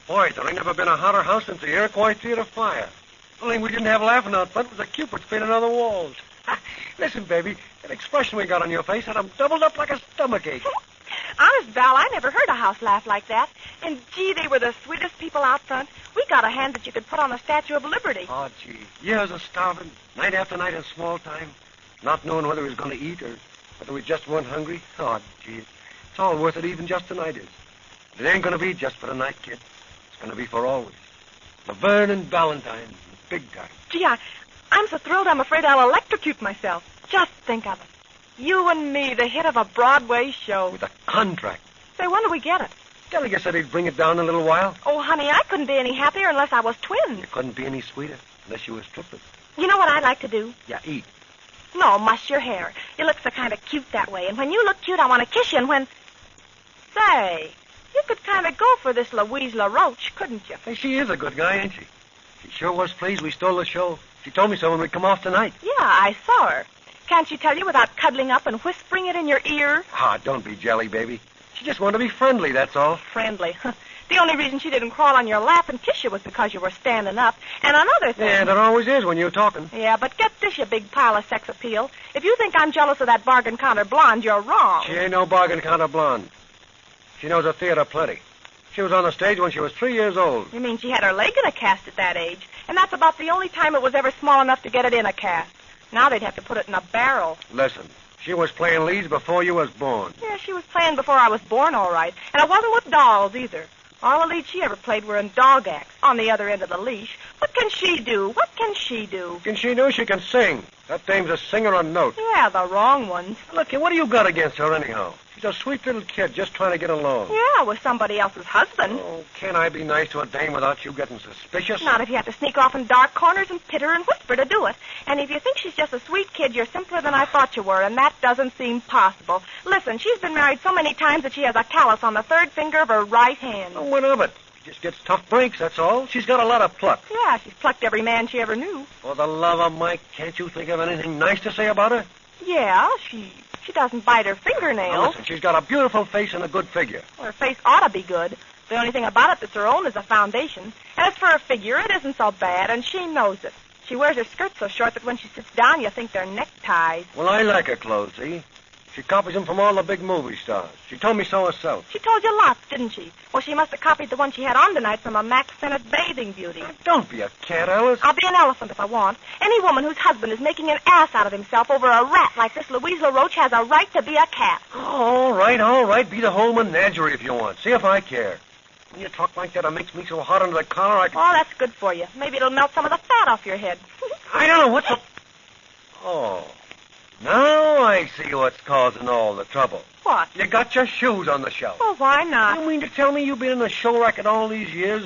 Boy, there ain't never been a hotter house since the Iroquois Theater fire. The only thing we didn't have laughing out front was the Cupids painted on the walls. Listen, baby, that expression we got on your face had 'em doubled up like a stomachache. Honest, Val, I never heard a house laugh like that. And, gee, they were the sweetest people out front. We got a hand that you could put on the Statue of Liberty. Oh, gee. Years of starving, night after night in small time, not knowing whether we was going to eat or whether we just weren't hungry. Oh, gee, it's all worth it even just tonight is. It ain't going to be just for the night, kid. It's going to be for always. Laverne and Valentine, big time. Gee, I'm so thrilled I'm afraid I'll electrocute myself. Just think of it. You and me, the hit of a Broadway show. With a contract. Say, when do we get it? Delegate said he'd bring it down in a little while. Oh, honey, I couldn't be any happier unless I was twins. You couldn't be any sweeter unless you was triplets. You know what I'd like to do? Yeah, eat. No, mush your hair. You look so kind of cute that way. And when you look cute, I want to kiss you. And when... Say, you could kind of go for this Louise LaRoche, couldn't you? Hey, she is a good guy, ain't she? She sure was pleased we stole the show. She told me so when we come off tonight. Yeah, I saw her. Can't she tell you without cuddling up and whispering it in your ear? Ah, don't be jelly, baby. She just wanted to be friendly, that's all. Friendly. The only reason she didn't crawl on your lap and kiss you was because you were standing up. And another thing... Yeah, there always is when you're talking. Yeah, but get this, you big pile of sex appeal. If you think I'm jealous of that bargain counter blonde, you're wrong. She ain't no bargain counter blonde. She knows the theater plenty. She was on the stage when she was 3 years old. You mean she had her leg in a cast at that age? And that's about the only time it was ever small enough to get it in a cast. Now they'd have to put it in a barrel. Listen, she was playing leads before you was born. Yeah, she was playing before I was born, all right. And it wasn't with dolls, either. All the leads she ever played were in dog acts, on the other end of the leash. What can she do? What can she do? What can she do? She can sing. That dame's a singer on note. Yeah, the wrong ones. Look, what do you got against her, anyhow? She's a sweet little kid just trying to get along. Yeah, with somebody else's husband. Oh, can't I be nice to a dame without you getting suspicious? Not if you have to sneak off in dark corners and pitter and whisper to do it. And if you think she's just a sweet kid, you're simpler than I thought you were, and that doesn't seem possible. Listen, she's been married so many times that she has a callus on the third finger of her right hand. Oh, what of it? She just gets tough breaks, that's all. She's got a lot of pluck. Yeah, she's plucked every man she ever knew. For the love of Mike, can't you think of anything nice to say about her? Yeah, she doesn't bite her fingernails. Now, listen, she's got a beautiful face and a good figure. Well, her face ought to be good. The only thing about it that's her own is a foundation. And as for her figure, it isn't so bad, and she knows it. She wears her skirts so short that when she sits down, you think they're neckties. Well, I like her clothes, see? She copies them from all the big movie stars. She told me so herself. She told you lots, didn't she? Well, she must have copied the one she had on tonight from a Max Sennett bathing beauty. Don't be a cat, Alice. I'll be an elephant if I want. Any woman whose husband is making an ass out of himself over a rat like this Louise LaRoche has a right to be a cat. All right. Be the whole menagerie if you want. See if I care. When you talk like that, it makes me so hot under the collar I can... Oh, that's good for you. Maybe it'll melt some of the fat off your head. I don't know what's the... Oh... Now I see what's causing all the trouble. What? You got your shoes on the shelf. Well, why not? You mean to tell me you've been in the show racket all these years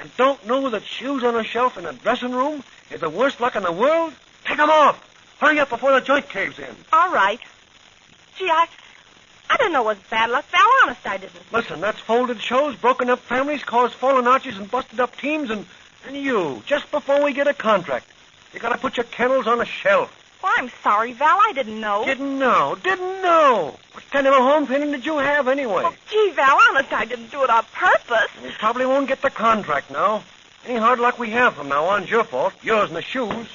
and don't know that shoes on a shelf in a dressing room is the worst luck in the world? Take them off. Hurry up before the joint caves in. All right. Gee, I didn't know it was bad luck, Val. Honest, I didn't. Listen, that's folded shows, broken up families, caused fallen arches and busted up teams, and you, just before we get a contract, you got to put your kennels on a shelf. Well, I'm sorry, Val. I didn't know. Didn't know. What kind of a home painting did you have, anyway? Oh, gee, Val, honest, I didn't do it on purpose. We probably won't get the contract now. Any hard luck we have from now on is your fault. Yours and the shoes.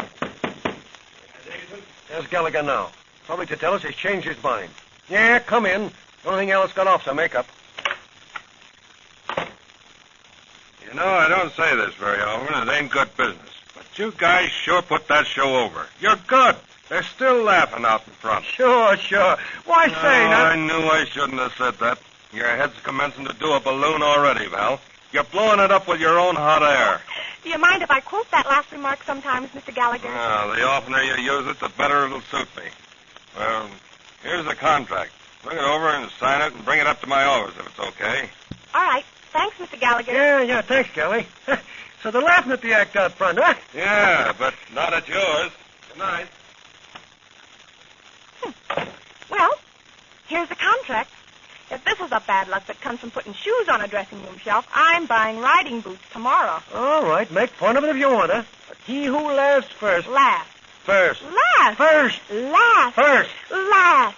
There's Gallagher now. Probably to tell us he's changed his mind. Yeah, come in. The only thing Alice got off's her makeup. You know, I don't say this very often. It ain't good business. But you guys sure put that show over. You're good. They're still laughing out in front. Sure. Why say that? I knew I shouldn't have said that. Your head's commencing to do a balloon already, Val. You're blowing it up with your own hot air. Do you mind if I quote that last remark sometimes, Mr. Gallagher? The oftener you use it, the better it'll suit me. Well, here's the contract. Bring it over and sign it and bring it up to my office if it's okay. All right. Thanks, Mr. Gallagher. Yeah, thanks, Gally. So they're laughing at the act out front, huh? Yeah, but not at yours. Good night. Well, here's the contract. If this is a bad luck that comes from putting shoes on a dressing room shelf, I'm buying riding boots tomorrow. All right, make fun of it if you want to. But he who laughs first... Last. First. Last. First. Last. First. Last.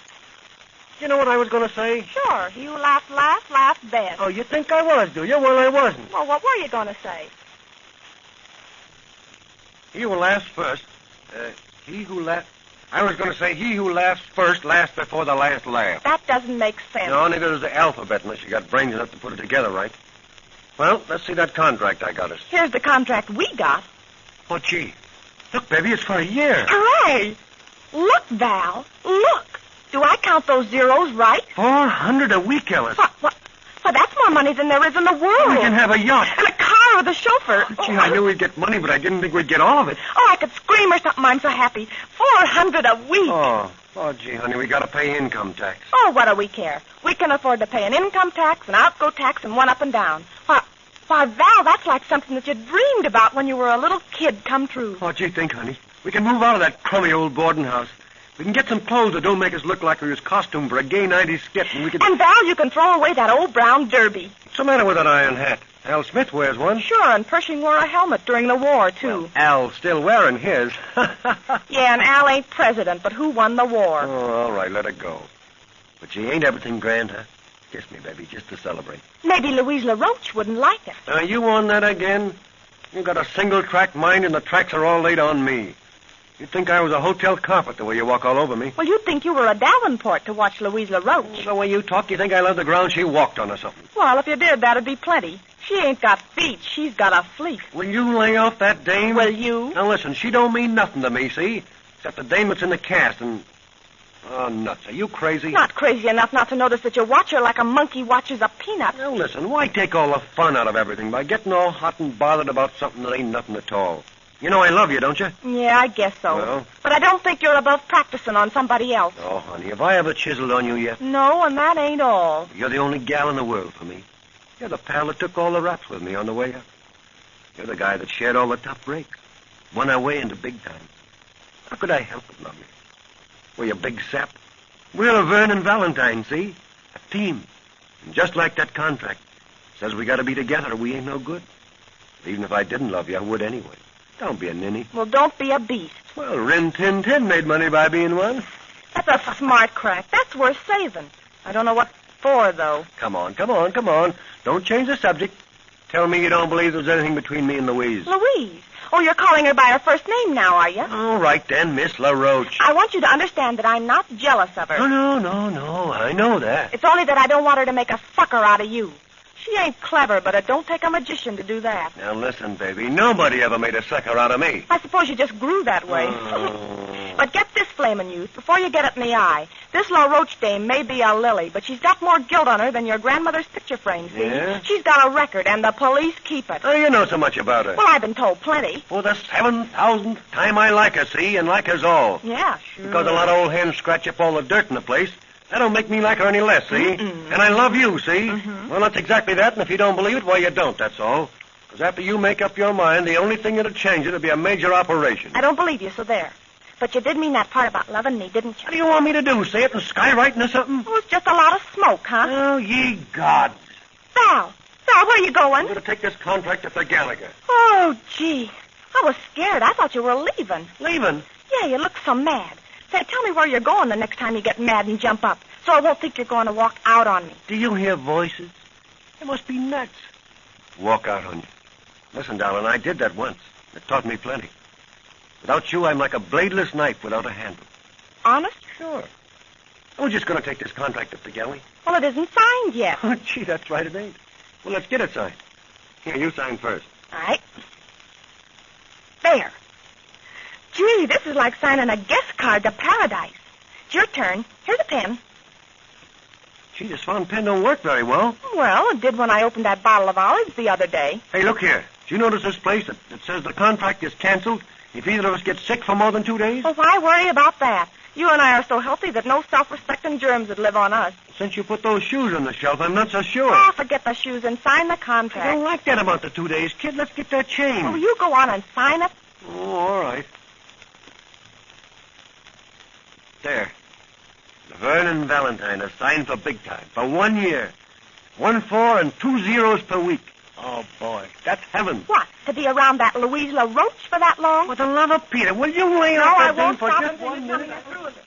You know what I was going to say? Sure. He who laughs last, laughs best. Oh, you think I was, do you? Well, I wasn't. Well, what were you going to say? He who laughs first. I was going to say he who laughs first laughs before the last laugh. That doesn't make sense. No, neither does the alphabet unless you got brains enough to put it together right. Well, let's see that contract I got us. Here's the contract we got. Oh, gee. Look, baby, it's for a year. Hooray! Look, Val. Look. Do I count those zeros right? $400 a week, Ellis. What? Well, that's more money than there is in the world. We can have a yacht. And a car with a chauffeur. Gee, I knew we'd get money, but I didn't think we'd get all of it. Oh, I could scream or something. I'm so happy. $400 a week. Oh, gee, honey, we got to pay income tax. Oh, what do we care? We can afford to pay an income tax, an outgo tax, and one up and down. Why, Val, that's like something that you dreamed about when you were a little kid come true. Oh, gee, think, honey. We can move out of that crummy old boarding house. We can get some clothes that don't make us look like we was costumed for a gay 90s skit, and we can... And, Val, you can throw away that old brown derby. What's the matter with that iron hat? Al Smith wears one. Sure, and Pershing wore a helmet during the war, too. Well, Al's still wearing his. Yeah, and Al ain't president, but who won the war? Oh, all right, let it go. But she ain't everything grand, huh? Kiss me, baby, just to celebrate. Maybe Louise LaRoche wouldn't like it. Are you on that again? You got a single-track mind, and the tracks are all laid on me. You'd think I was a hotel carpet the way you walk all over me. Well, you'd think you were a Davenport to watch Louise LaRoche. The way you talk, you think I love the ground she walked on or something. Well, if you did, that'd be plenty. She ain't got feet. She's got a fleet. Will you lay off that dame? Will you? Now, listen, she don't mean nothing to me, see? Except the dame that's in the cast, and... Oh, nuts. Are you crazy? Not crazy enough not to notice that you watch her like a monkey watches a peanut. Now, listen, why take all the fun out of everything by getting all hot and bothered about something that ain't nothing at all? You know I love you, don't you? Yeah, I guess so. Well? But I don't think you're above practicing on somebody else. Oh, honey, have I ever chiseled on you yet? No, and that ain't all. You're the only gal in the world for me. You're the pal that took all the raps with me on the way up. You're the guy that shared all the tough breaks. Won our way into big time. How could I help but love you? Well, you big sap. We're a Vernon Valentine, see? A team. And just like that contract. Says we gotta be together or we ain't no good. Even if I didn't love you, I would anyway. Don't be a ninny. Well, don't be a beast. Well, Rin Tin Tin made money by being one. That's a smart crack. That's worth saving. I don't know what for, though. Come on. Don't change the subject. Tell me you don't believe there's anything between me and Louise. Louise? Oh, you're calling her by her first name now, are you? All right, then, Miss LaRoche. I want you to understand that I'm not jealous of her. No. I know that. It's only that I don't want her to make a sucker out of you. She ain't clever, but it don't take a magician to do that. Now, listen, baby. Nobody ever made a sucker out of me. I suppose you just grew that way. But get this, flamin' youth, before you get it in the eye. This LaRoche dame may be a lily, but she's got more guilt on her than your grandmother's picture frame, see? Yeah? She's got a record, and the police keep it. Oh, you know so much about her. Well, I've been told plenty. For the 7,000th time I like her, see, and like us all. Yeah, sure. Because a lot of old hens scratch up all the dirt in the place. That don't make me like her any less, see? Mm-mm. And I love you, see? Mm-hmm. Well, that's exactly that, and if you don't believe it, well, you don't, that's all. Because after you make up your mind, the only thing that'll change it will be a major operation. I don't believe you, so there. But you did mean that part about loving me, didn't you? What do you want me to do, say it in skywriting or something? Oh, it's just a lot of smoke, huh? Oh, ye gods. Val, where are you going? I'm going to take this contract up to Gallagher. Oh, gee. I was scared. I thought you were leaving. Leaving? Yeah, you look so mad. Say, tell me where you're going the next time you get mad and jump up, so I won't think you're going to walk out on me. Do you hear voices? They must be nuts. Walk out on you. Listen, darling, I did that once. It taught me plenty. Without you, I'm like a bladeless knife without a handle. Honest? Sure. We're just going to take this contract up to Galley. Well, it isn't signed yet. Oh, gee, that's right, it ain't. Well, let's get it signed. Here, you sign first. All right. There. Gee, this is like signing a guest card to paradise. It's your turn. Here's a pen. Gee, this fountain pen don't work very well. Well, it did when I opened that bottle of olives the other day. Hey, look here. Do you notice this place that says the contract is canceled if either of us gets sick for more than 2 days? Well, why worry about that? You and I are so healthy that no self-respecting germs would live on us. Since you put those shoes on the shelf, I'm not so sure. Oh, forget the shoes and sign the I contract. don't like that about the 2 days, kid. Let's get that change. Oh, you go on and sign it. Oh, all right. There. Vernon Valentine is signed for big time. For 1 year. 1 4 and 2 zeros per week. Oh, boy. That's heaven. What? To be around that Louise LaRoche for that long? For the love of Peter, will you lay No, off I that thing won't for stop just until 1 you tell me minute? you're through with it.